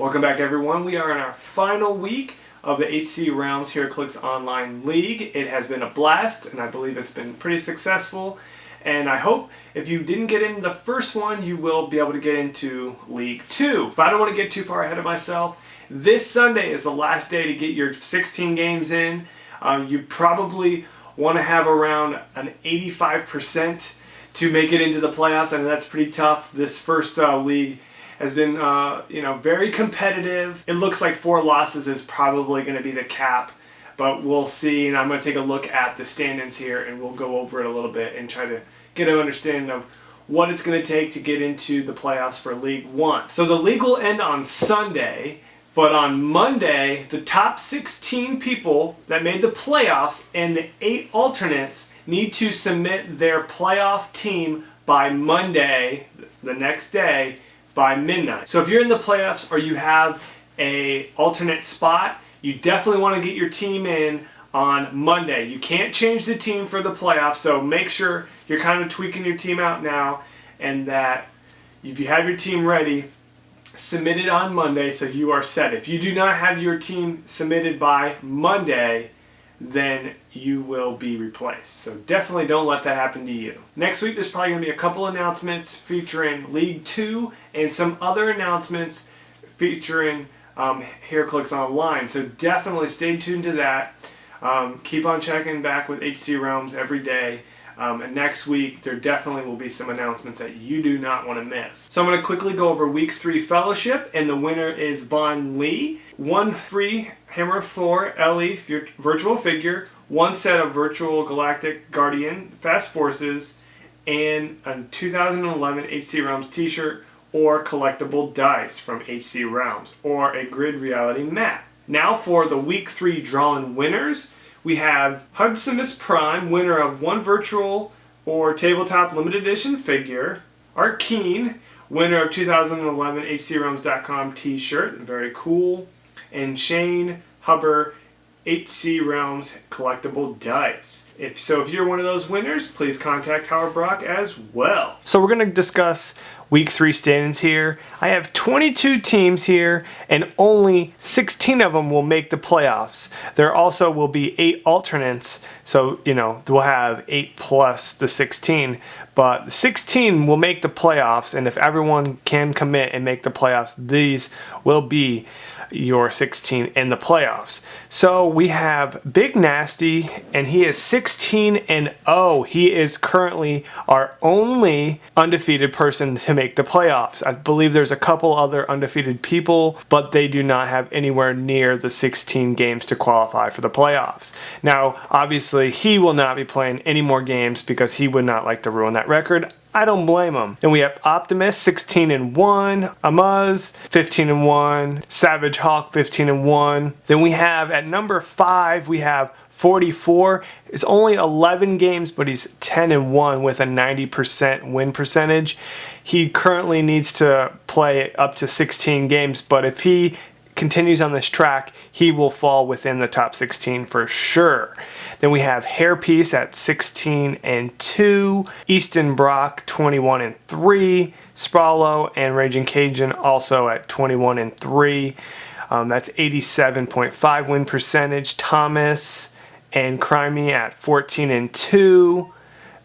Welcome back, everyone. We are in our final week of the HcRealms Heroclix Online League. It has been a blast, and I believe it's been pretty successful. And I hope if you didn't get into the first one, you will be able to get into League 2. But I don't want to get too far ahead of myself. This Sunday is the last day to get your 16 games in. You probably want to have around an 85% to make it into the playoffs, and that's pretty tough. This first league has been very competitive. It looks like 4 losses is probably going to be the cap, but we'll see. And I'm going to take a look at the standings here, and we'll go over it a little bit and try to get an understanding of what it's going to take to get into the playoffs for League 1. So the league will end on Sunday, but on Monday, the top 16 people that made the playoffs and the 8 alternates need to submit their playoff team by Monday, the next day, by midnight. So if you're in the playoffs or you have a alternate spot, you definitely want to get your team in on Monday. You can't change the team for the playoffs, so make sure you're kind of tweaking your team out now, and that if you have your team ready, submit it on Monday so you are set. If you do not have your team submitted by Monday, then you will be replaced. So definitely don't let that happen to you. Next week, there's probably going to be a couple announcements featuring League 2 and some other announcements featuring HcRealms Online. So definitely stay tuned to that. Keep on checking back with HcRealms every day. And next week, there definitely will be some announcements that you do not want to miss. So I'm going to quickly go over Week 3 Fellowship, and the winner is Von Lee. 1 free Hammer of Thor LE virtual figure, 1 set of virtual Galactic Guardians Fast Forces, and a 2011 HcRealms t-shirt or collectible dice from HcRealms, or a grid reality map. Now for the Week 3 drawn winners. We have Hudsonis Prime, winner of 1 virtual or tabletop limited edition figure. Arkeen, winner of 2011 HcRealms.com t-shirt, very cool. And Shane Huber, HcRealms collectible dice. If you're one of those winners, please contact Howard Brock as well. So we're going to discuss Week 3 standings here. I have 22 teams here, and only 16 of them will make the playoffs. There also will be 8 alternates, so we'll have 8 plus the 16. But the 16 will make the playoffs, and if everyone can commit and make the playoffs, these will be your 16 in the playoffs. So we have Big Nasty, and he is 16-0. He is currently our only undefeated person to make the playoffs. I believe there's a couple other undefeated people, but they do not have anywhere near the 16 games to qualify for the playoffs. Now, obviously, he will not be playing any more games because he would not like to ruin that record. I don't blame him. Then we have Optimus, 16-1, Amuz, 15-1, Savage Hawk, 15-1. Then we have at number 5, we have 44. It's only 11 games, but he's 10-1 with a 90% win percentage. He currently needs to play up to 16 games, but if he continues on this track, he will fall within the top 16 for sure. Then we have Hairpiece at 16-2, Easton Brock 21-3, Sprawlo and Raging Cajun also at 21-3. That's 87.5 win percentage. Thomas and Crimey at 14-2.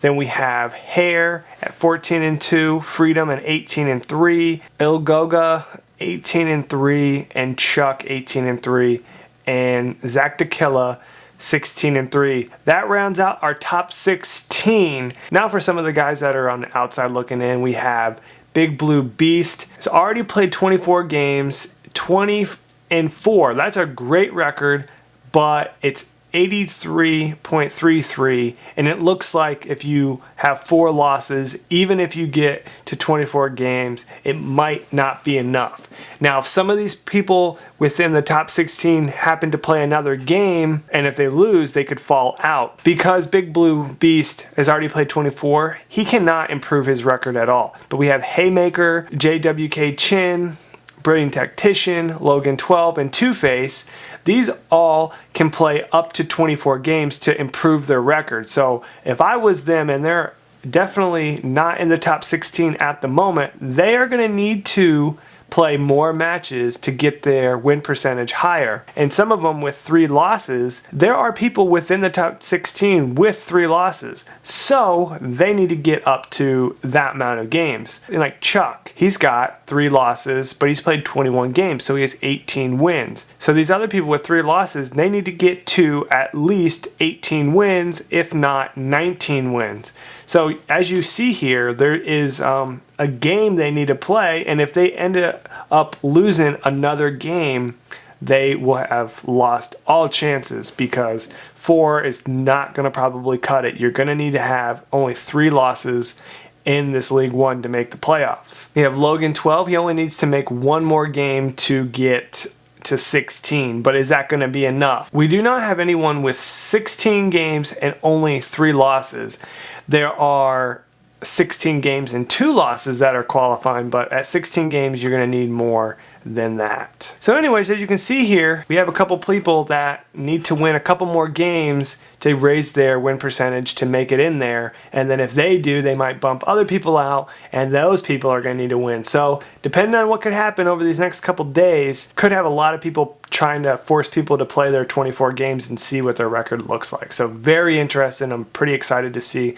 Then we have Hare at 14-2, Freedom at 18-3, Ilgoga 18-3, and Chuck 18-3, and Zach DeKilla 16-3. That rounds out our top 16. Now for some of the guys that are on the outside looking in, we have Big Blue Beast. He's already played 24 games, 20-4. That's a great record, but it's 83.33, and it looks like if you have 4 losses, even if you get to 24 games, it might not be enough. Now, if some of these people within the top 16 happen to play another game, and if they lose, they could fall out. Because Big Blue Beast has already played 24, he cannot improve his record at all. But we have Haymaker, JWK Chin, Brilliant Tactician, Logan 12, and Two-Face. These all can play up to 24 games to improve their record. So if I was them, and they're definitely not in the top 16 at the moment, they are going to need to play more matches to get their win percentage higher. And some of them with 3 losses, there are people within the top 16 with 3 losses. So they need to get up to that amount of games. And like Chuck, he's got 3 losses, but he's played 21 games, so he has 18 wins. So these other people with 3 losses, they need to get to at least 18 wins, if not 19 wins. So as you see here, there is a game they need to play, and if they end up losing another game, they will have lost all chances, because 4 is not going to probably cut it. You're going to need to have only 3 losses in this League 1 to make the playoffs. You have Logan 12. He only needs to make 1 more game to get to 16, but is that going to be enough? We do not have anyone with 16 games and only 3 losses. There are 16 games and 2 losses that are qualifying, but at 16 games you're going to need more than that. So anyways, as you can see here, we have a couple people that need to win a couple more games to raise their win percentage to make it in there, and then if they do, they might bump other people out, and those people are going to need to win. So depending on what could happen over these next couple days, could have a lot of people trying to force people to play their 24 games and see what their record looks like. So very interesting. I'm pretty excited to see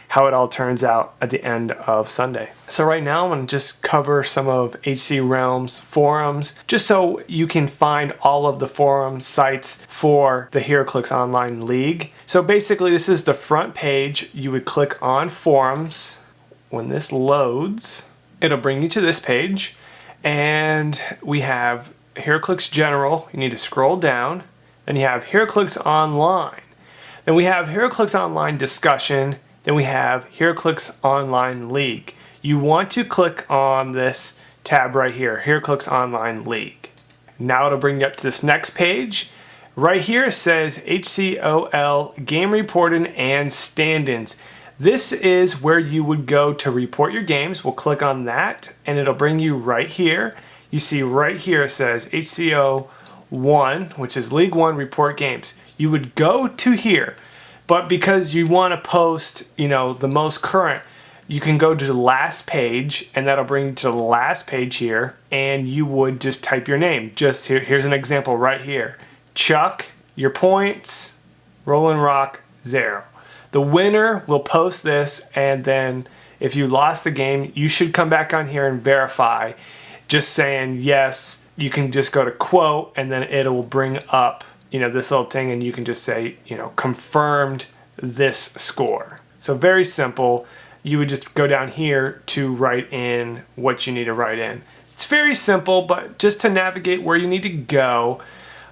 how it all turns out at the end of Sunday. So right now I'm going to just cover some of HcRealms forums, just so you can find all of the forum sites for the HcRealms Online League. So basically this is the front page. You would click on forums. When this loads, it'll bring you to this page, and we have HcRealms General. You need to scroll down. Then you have HcRealms Online. Then we have HcRealms Online Discussion. Then we have HcRealms Online League. You want to click on this tab right here, HcRealms Online League. Now it'll bring you up to this next page. Right here it says HCOL Game Reporting and Stand-ins. This is where you would go to report your games. We'll click on that and it'll bring you right here. You see right here it says HCO1, which is League 1 Report Games. You would go to here. But because you want to post, the most current, you can go to the last page, and that'll bring you to the last page here, and you would just type your name. Just here's an example right here. Chuck, your points, Rolling Rock, 0. The winner will post this, and then if you lost the game, you should come back on here and verify. Just saying yes, you can just go to quote, and then it will bring up this little thing, and you can just say, confirmed this score. So very simple. You would just go down here to write in what you need to write in. It's very simple, but just to navigate where you need to go,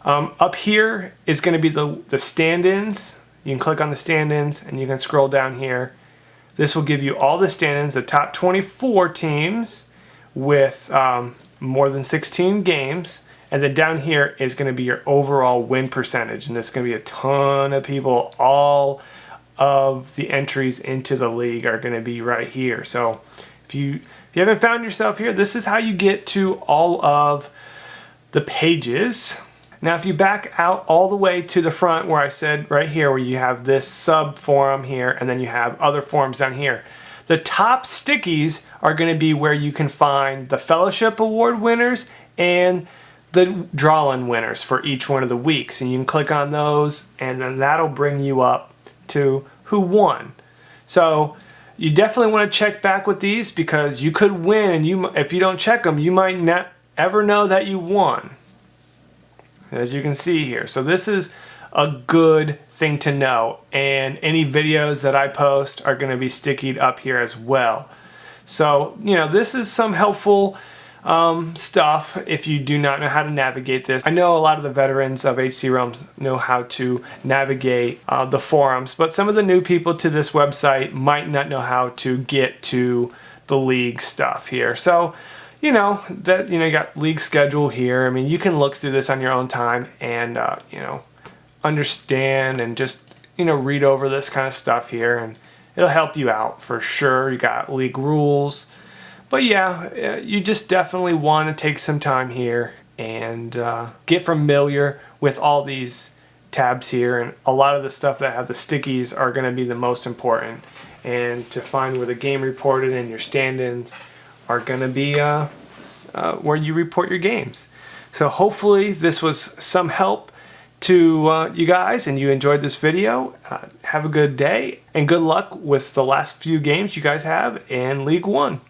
up here is going to be the stand-ins. You can click on the stand-ins, and you can scroll down here. This will give you all the stand-ins, the top 24 teams with more than 16 games. And then down here is going to be your overall win percentage. And there's going to be a ton of people. All of the entries into the league are going to be right here. So if you haven't found yourself here, this is how you get to all of the pages. Now if you back out all the way to the front where I said right here, where you have this sub forum here, and then you have other forums down here. The top stickies are going to be where you can find the Fellowship Award winners and the draw-in winners for each one of the weeks, and you can click on those, and then that'll bring you up to who won. So you definitely want to check back with these, because you could win, and if you don't check them, you might not ever know that you won, as you can see here. So this is a good thing to know, and any videos that I post are going to be stickied up here as well. So this is some helpful stuff if you do not know how to navigate this. I know a lot of the veterans of HcRealms know how to navigate the forums, but some of the new people to this website might not know how to get to the league stuff here. So you got league schedule here. I mean, you can look through this on your own time and understand and just read over this kind of stuff here, and it'll help you out for sure. You got league rules. But yeah, you just definitely want to take some time here and get familiar with all these tabs here. And a lot of the stuff that have the stickies are going to be the most important. And to find where the game reported and your stand-ins are going to be where you report your games. So hopefully this was some help to you guys and you enjoyed this video. Have a good day and good luck with the last few games you guys have in League One.